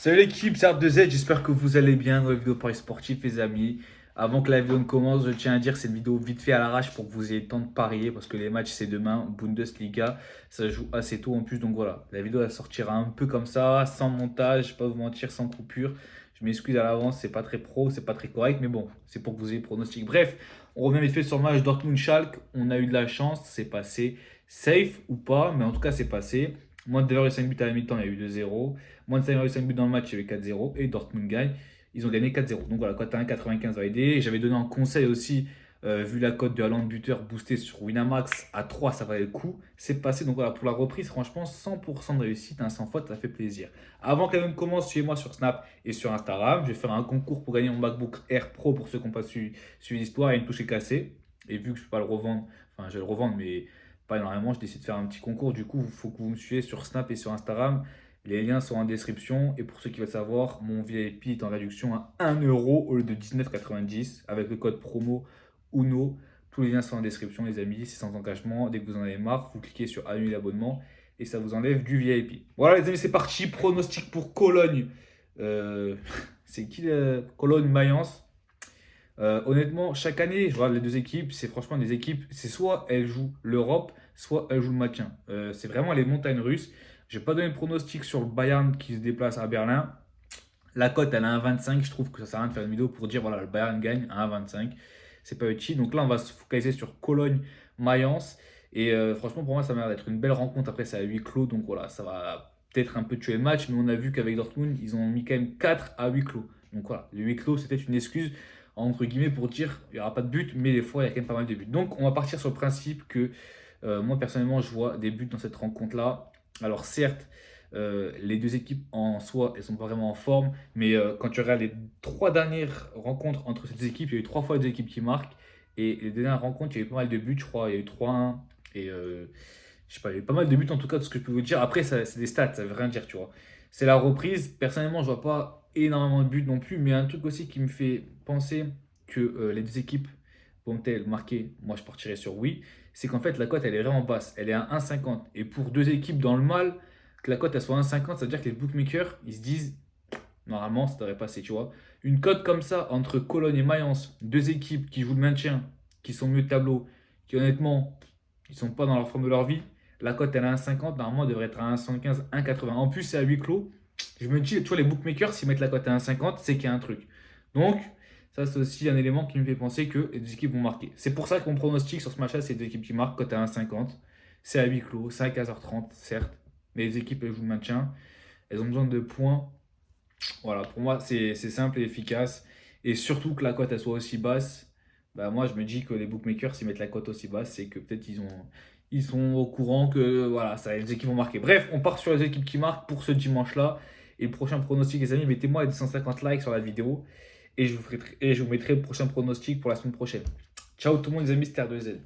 Salut l'équipe, c'est R2Z, j'espère que vous allez bien dans la vidéo Paris Sportif les amis. Avant que la vidéo ne commence, je tiens à dire que c'est une vidéo vite fait à l'arrache pour que vous ayez le temps de parier parce que les matchs c'est demain, Bundesliga, ça joue assez tôt en plus donc voilà. La vidéo elle sortira un peu comme ça, sans montage, je vais pas vous mentir, sans coupure. Je m'excuse à l'avance, c'est pas très pro, c'est pas très correct mais bon, c'est pour que vous ayez le pronostic. Bref, on revient vite fait sur le match Dortmund-Schalke, on a eu de la chance, c'est passé safe ou pas, mais en tout cas c'est passé. Moins de 2,5 buts à la mi-temps, il y a eu 2-0. Moins de 5,5 buts dans le match, il y avait 4-0 et Dortmund gagne. Ils ont gagné 4-0. Donc voilà, cote à 1,95 va aider. J'avais donné un conseil aussi, vu la cote de Haaland buteur boostée sur Winamax à 3, ça valait le coup. C'est passé. Donc voilà, pour la reprise, franchement, 100% de réussite, hein, sans faute, ça fait plaisir. Avant qu'elle ne commence, suivez-moi sur Snap et sur Instagram. Je vais faire un concours pour gagner mon MacBook Air Pro pour ceux qui n'ont pas suivi l'histoire et une touche est cassée. Et vu que je ne peux pas le revendre, enfin, je vais le revendre, mais pas énormément, je décide de faire un petit concours. Du coup, il faut que vous me suivez sur Snap et sur Instagram. Les liens sont en description. Et pour ceux qui veulent savoir, mon VIP est en réduction à 1 € au lieu de 19,90 avec le code promo UNO. Tous les liens sont en description, les amis. C'est sans engagement. Dès que vous en avez marre, vous cliquez sur annuler l'abonnement et ça vous enlève du VIP. Voilà, les amis, c'est parti. Pronostic pour Cologne. C'est qui Cologne-Mayence. Honnêtement, chaque année, je regarde les deux équipes, c'est franchement des équipes, c'est soit elles jouent l'Europe, soit elles jouent le maintien. C'est vraiment les montagnes russes. Je n'ai pas donné de pronostic sur le Bayern qui se déplace à Berlin. La cote, elle a 1,25. Je trouve que ça sert à rien de faire une vidéo pour dire voilà, le Bayern gagne à 1,25. C'est pas utile. Donc là, on va se focaliser sur Cologne-Mayence. Et franchement, pour moi, ça m'a l'air d'être une belle rencontre. Après, c'est à huis clos. Donc voilà, ça va peut-être un peu tuer le match. Mais on a vu qu'avec Dortmund, ils ont mis quand même 4 à huis clos. Donc voilà, le huis clos, c'était une excuse entre guillemets pour dire il n'y aura pas de but, mais des fois il y a quand même pas mal de buts. Donc on va partir sur le principe que moi personnellement je vois des buts dans cette rencontre-là. Alors certes, les deux équipes en soi, elles sont pas vraiment en forme, mais quand tu regardes les 3 dernières rencontres entre ces deux équipes, il y a eu 3 fois les deux équipes qui marquent, et les dernières rencontres, il y a eu pas mal de buts, je crois, il y a eu 3-1, et je sais pas, il y a eu pas mal de buts en tout cas, de ce que je peux vous dire. Après, c'est des stats, ça veut rien dire, tu vois. C'est la reprise. Personnellement, je vois pas énormément de buts non plus, mais un truc aussi qui me fait penser que les deux équipes vont-elles marquer, moi je partirais sur oui, c'est qu'en fait la cote elle est vraiment basse, elle est à 1,50. Et pour deux équipes dans le mal, que la cote elle soit 1,50, ça veut dire que les bookmakers ils se disent normalement ça devrait passer, tu vois. Une cote comme ça entre Cologne et Mayence, deux équipes qui jouent le maintien, qui sont mieux de tableau, qui honnêtement ils sont pas dans leur forme de leur vie, la cote elle est à 1,50, normalement elle devrait être à 1,75, 1,80. En plus c'est à huis clos. Je me dis, tu vois, les bookmakers, s'ils mettent la cote à 1,50, c'est qu'il y a un truc. Donc, ça, c'est aussi un élément qui me fait penser que les deux équipes vont marquer. C'est pour ça qu'on pronostique sur ce match-là, c'est les deux équipes qui marquent, cote à 1,50. C'est à huis clos, c'est à 15h30, certes. Mais les équipes, elles jouent le maintien. Elles ont besoin de points. Voilà, pour moi, c'est simple et efficace. Et surtout que la cote, elle soit aussi basse. Bah, moi, je me dis que les bookmakers, s'ils mettent la cote aussi basse, c'est que peut-être ils sont au courant que voilà, ça, les équipes vont marquer. Bref, on part sur les équipes qui marquent pour ce dimanche-là. Et le prochain pronostic, les amis, mettez-moi les 250 likes sur la vidéo. Et je vous mettrai le prochain pronostic pour la semaine prochaine. Ciao tout le monde, les amis, c'était R2Z.